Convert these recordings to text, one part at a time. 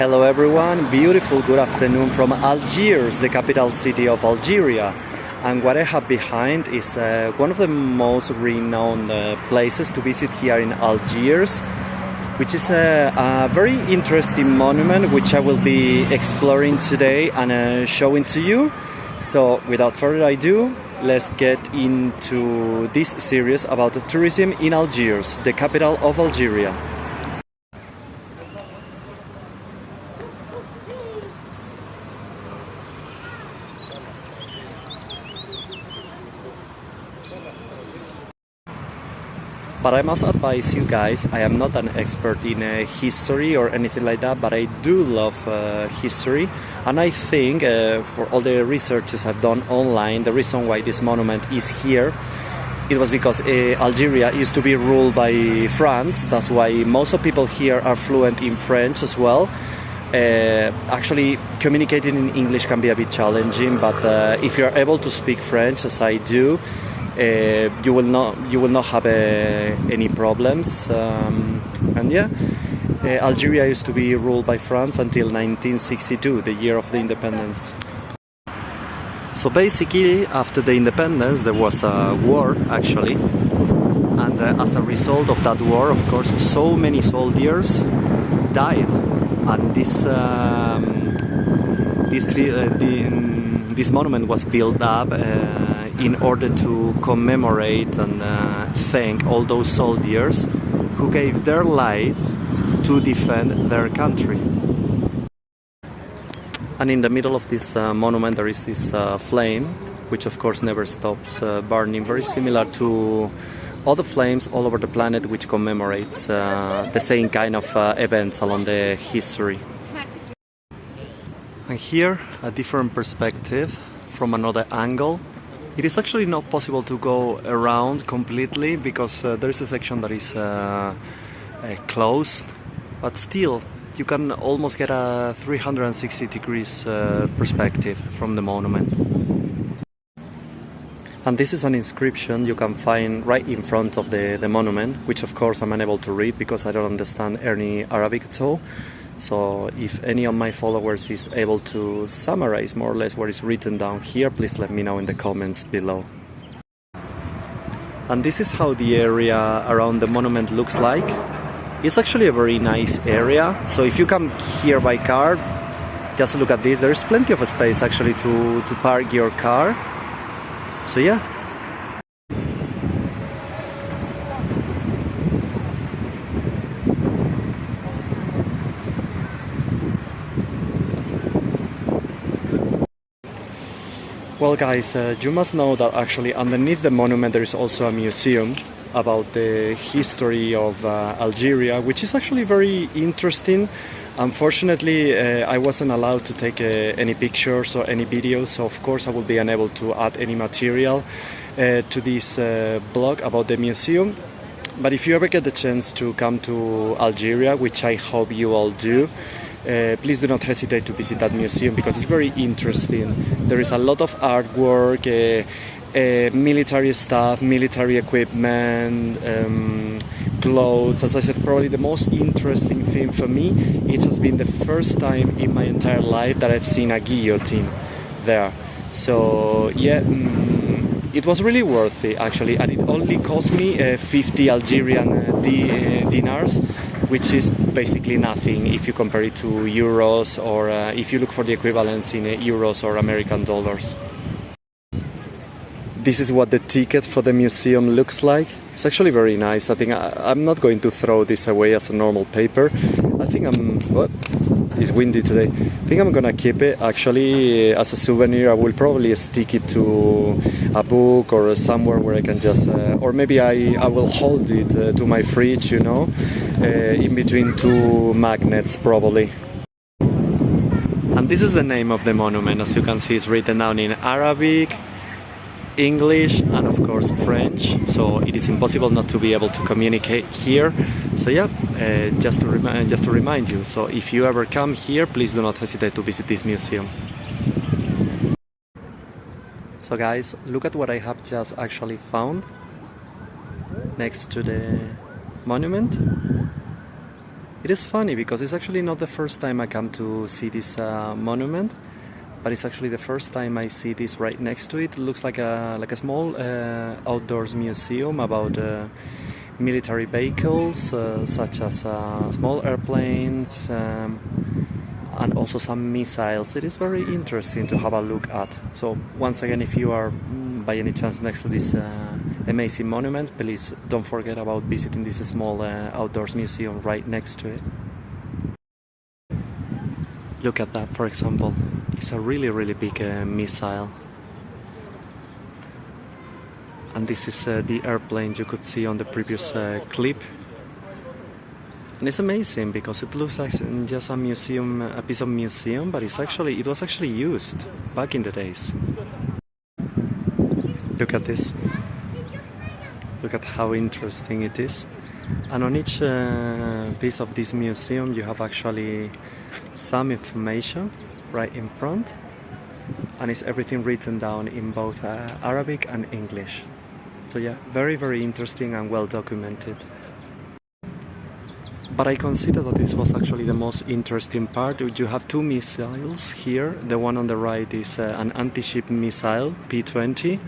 Hello everyone, beautiful good afternoon from Algiers, the capital city of Algeria. And what I have behind is one of the most renowned places to visit here in Algiers, which is a very interesting monument which I will be exploring today and showing to you. So without further ado, let's get into this series about tourism in Algiers, the capital of Algeria. But I must advise you guys, I am not an expert in history or anything like that, but I do love history. And I think for all the researches I've done online, the reason why this monument is here, it was because Algeria used to be ruled by France. That's why most of people here are fluent in French as well. Actually, communicating in English can be a bit challenging, but if you're able to speak French, as I do, you will not have any problems. And yeah, Algeria used to be ruled by France until 1962, the year of the independence. So basically, after the independence, there was a war actually, and as a result of that war, of course, so many soldiers died, and this monument was built up in order to commemorate and thank all those soldiers who gave their life to defend their country. And in the middle of this monument there is this flame, which of course never stops burning, very similar to all the flames all over the planet, which commemorates the same kind of events along the history. And here, a different perspective from another angle. It is actually not possible to go around completely because there is a section that is closed, but still you can almost get a 360 degrees perspective from the monument. And this is an inscription you can find right in front of the monument, which of course I'm unable to read because I don't understand any Arabic at all. So if any of my followers is able to summarize more or less what is written down here, please let me know in the comments below. And this is how the area around the monument looks like. It's actually a very nice area. So if you come here by car, just look at this. There's plenty of space actually to park your car. So yeah. Well guys, you must know that actually underneath the monument there is also a museum about the history of Algeria, which is actually very interesting. Unfortunately, I wasn't allowed to take any pictures or any videos, so of course I will be unable to add any material to this blog about the museum. But if you ever get the chance to come to Algeria, which I hope you all do, please do not hesitate to visit that museum because it's very interesting. There is a lot of artwork, military stuff, military equipment, clothes. As I said, probably the most interesting thing for me, it has been the first time in my entire life that I've seen a guillotine there. So yeah, it was really worth it actually, and it only cost me 50 Algerian dinars, which is basically nothing if you compare it to euros or if you look for the equivalents in euros or American dollars. This is what the ticket for the museum looks like. It's actually very nice. I think I'm not going to throw this away as a normal paper. I think it's windy today. I think I'm gonna keep it actually as a souvenir. I will probably stick it to a book or somewhere where I can just, or maybe I will hold it to my fridge, you know, in between two magnets probably. And this is the name of the monument. As you can see, it's written down in Arabic, English and of course French, so it is impossible not to be able to communicate here. So yeah, just to remind you, so if you ever come here, please do not hesitate to visit this museum. So guys, look at what I have just actually found next to the monument. It is funny because it's actually not the first time I come to see this monument, but it's actually the first time I see this right next to it. It looks like a small outdoors museum about military vehicles, such as small airplanes and also some missiles. It is very interesting to have a look at. So once again, if you are by any chance next to this amazing monument, please don't forget about visiting this small outdoors museum right next to it. Look at that, for example. It's a really big missile. And this is the airplane you could see on the previous clip. And it's amazing because it looks like just a museum, a piece of museum, but it was actually used back in the days. Look at this. Look at how interesting it is. And on each piece of this museum you have actually some information right in front, and it's everything written down in both Arabic and English. So yeah, very interesting and well documented. But I consider that this was actually the most interesting part. You have two missiles here. The one on the right is an anti-ship missile, P-20.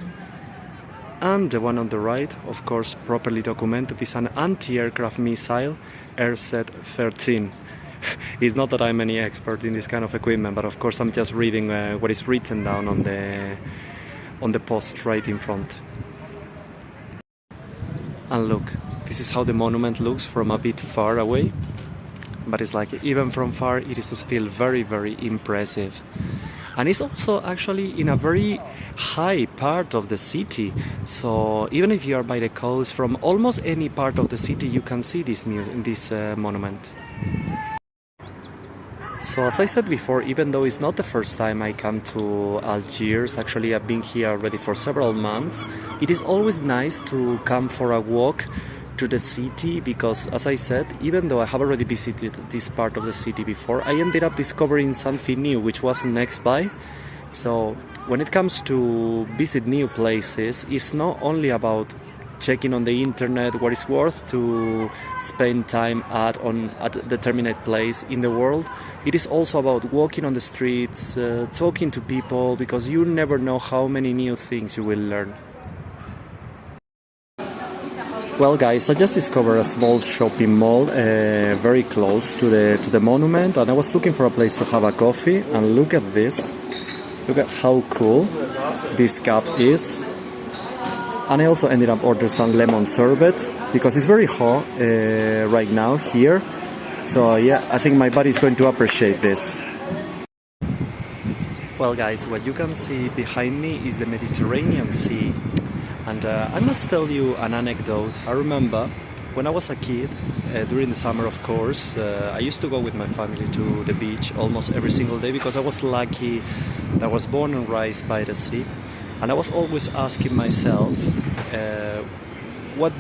And the one on the right, of course, properly documented, is an anti-aircraft missile, RZ-13. It's not that I'm any expert in this kind of equipment, but of course I'm just reading what is written down on the post right in front. And look, this is how the monument looks from a bit far away. But it's like, even from far, it is still very impressive. And it's also actually in a very high part of the city. So even if you are by the coast, from almost any part of the city, you can see this monument. So as I said before, even though it's not the first time I come to Algiers, actually I've been here already for several months, it is always nice to come for a walk to the city because, as I said, even though I have already visited this part of the city before, I ended up discovering something new which was next by. So when it comes to visit new places, it's not only about checking on the internet what is worth to spend time at a determined place in the world. It is also about walking on the streets, talking to people, because you never know how many new things you will learn. Well guys, I just discovered a small shopping mall very close to the monument, and I was looking for a place to have a coffee, and look at this. Look at how cool this cup is. And I also ended up ordering some lemon sherbet because it's very hot right now here. So yeah, I think my body is going to appreciate this. Well guys, what you can see behind me is the Mediterranean Sea. And I must tell you an anecdote. I remember when I was a kid, during the summer of course, I used to go with my family to the beach almost every single day because I was lucky that I was born and raised by the sea. And I was always asking myself, what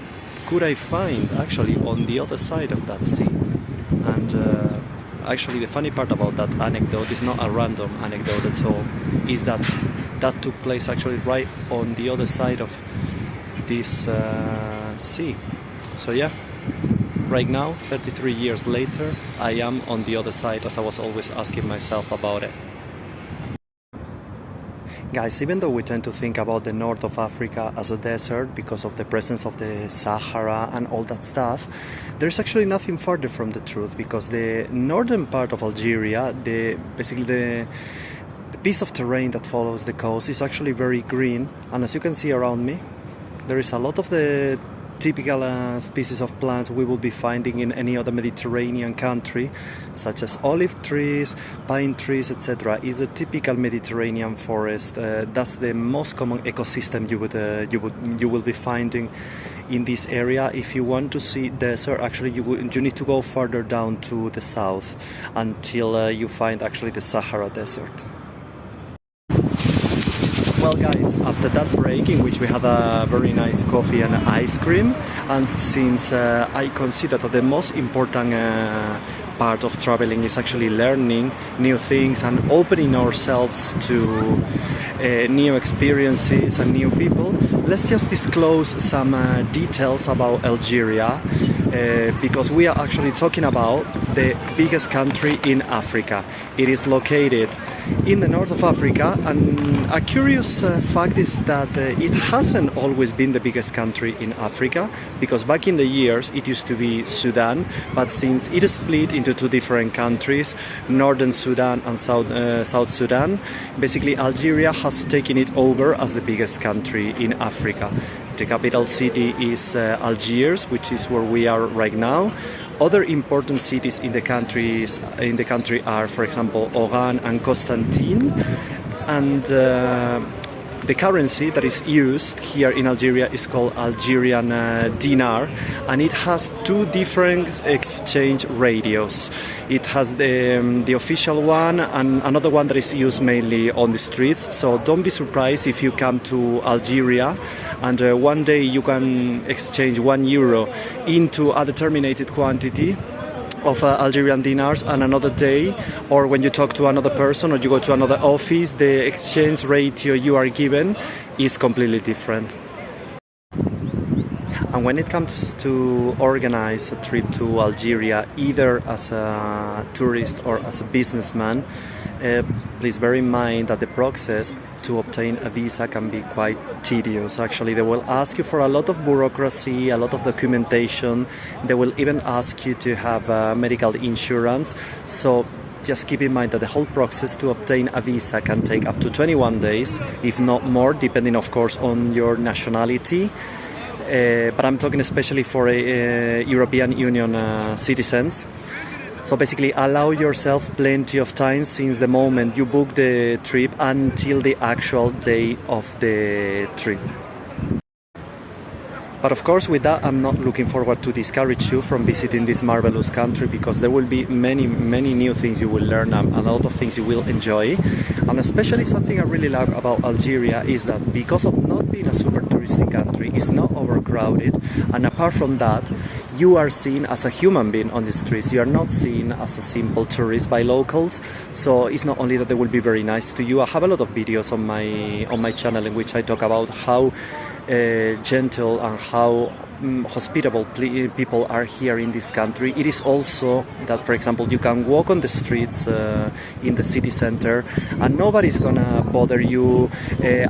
could I find actually on the other side of that sea? And actually the funny part about that anecdote is not a random anecdote at all, is that took place actually right on the other side of this sea. So yeah, right now, 33 years later, I am on the other side, as I was always asking myself about it. Guys, even though we tend to think about the north of Africa as a desert because of the presence of the Sahara and all that stuff, there's actually nothing further from the truth, because the northern part of Algeria, basically the piece of terrain that follows the coast, is actually very green, and as you can see around me, there is a lot of the typical species of plants we will be finding in any other Mediterranean country, such as olive trees, pine trees, etc. Is a typical Mediterranean forest. That's the most common ecosystem you will be finding in this area. If you want to see desert, actually you need to go further down to the south until you find actually the Sahara Desert. Well guys, after that break in which we had a very nice coffee and ice cream, and since I consider that the most important part of traveling is actually learning new things and opening ourselves to new experiences and new people, let's just disclose some details about Algeria. because we are actually talking about the biggest country in Africa. It is located in the north of Africa, and a curious fact is that it hasn't always been the biggest country in Africa, because back in the years it used to be Sudan, but since it is split into two different countries, Northern Sudan and South Sudan, basically Algeria has taken it over as the biggest country in Africa. The capital city is Algiers, which is where we are right now. Other important cities in the country are, for example, Oran and Constantine. And the currency that is used here in Algeria is called Algerian dinar, and it has two different exchange ratios. It has the official one and another one that is used mainly on the streets. So don't be surprised if you come to Algeria and one day you can exchange €1 into a determined quantity of Algerian dinars, and another day, or when you talk to another person or you go to another office, the exchange ratio you are given is completely different. And when it comes to organize a trip to Algeria, either as a tourist or as a businessman, please bear in mind that the process to obtain a visa can be quite tedious. Actually, they will ask you for a lot of bureaucracy, a lot of documentation. They will even ask you to have medical insurance. So just keep in mind that the whole process to obtain a visa can take up to 21 days, if not more, depending, of course, on your nationality. But I'm talking especially for European Union citizens. So basically allow yourself plenty of time since the moment you book the trip until the actual day of the trip. But of course, with that, I'm not looking forward to discourage you from visiting this marvelous country, because there will be many new things you will learn and a lot of things you will enjoy. And especially something I really love about Algeria is that because of not being a super touristy country, it's not overcrowded, and apart from that, you are seen as a human being on the streets. You are not seen as a simple tourist by locals. So it's not only that they will be very nice to you. I have a lot of videos on my channel in which I talk about how gentle and how hospitable people are here in this country. It is also that, for example, you can walk on the streets in the city center and nobody's gonna bother you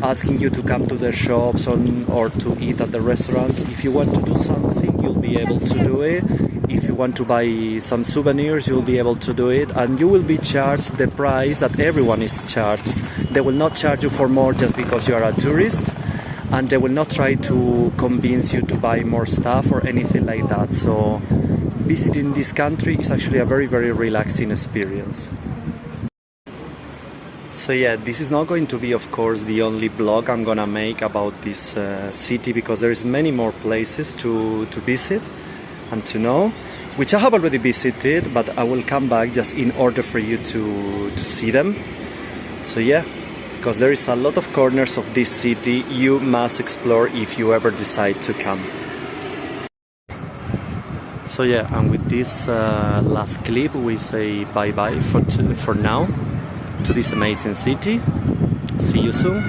asking you to come to their shops or to eat at the restaurants. If you want to do something, you'll be able to do it. If you want to buy some souvenirs, you'll be able to do it, and you will be charged the price that everyone is charged. They will not charge you for more just because you are a tourist, and they will not try to convince you to buy more stuff or anything like that. So visiting this country is actually a very relaxing experience. So yeah, this is not going to be, of course, the only vlog I'm gonna make about this city, because there is many more places to visit and to know, which I have already visited, but I will come back just in order for you to see them. So yeah, because there is a lot of corners of this city you must explore if you ever decide to come. So yeah, and with this last clip we say bye bye for now to this amazing city. See you soon.